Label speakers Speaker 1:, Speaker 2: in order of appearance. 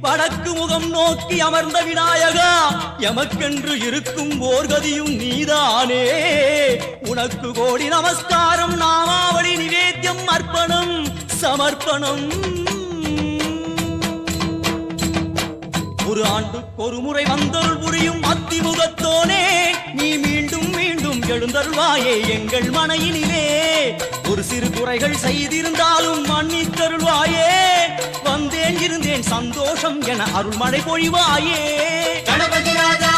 Speaker 1: வடக்கு முகம் நோக்கி அமர்ந்த விநாயகா எமக்கென்று இருக்கும் ஓர்கதியும் நீதானே. உனக்கு கோடி நமஸ்காரம், நாமாவளி நிவேத்தியம், அர்ப்பணம் சமர்ப்பணம். ஒரு ஆண்டுக்கு ஒரு முறை வந்தருள் புரியும் அத்திமுகத்தோனே, நீ மீண்டும் மீண்டும் எழுந்தருள்வாயே எங்கள் மனையினிலே. ஒரு சிறு குறைகள் செய்திருந்தாலும் மன்னித்தருள்வாயே. வந்தேன் இருந்தேன் சந்தோஷம் என அருள்மழை பொழிவாயே.
Speaker 2: கணபதி ராஜா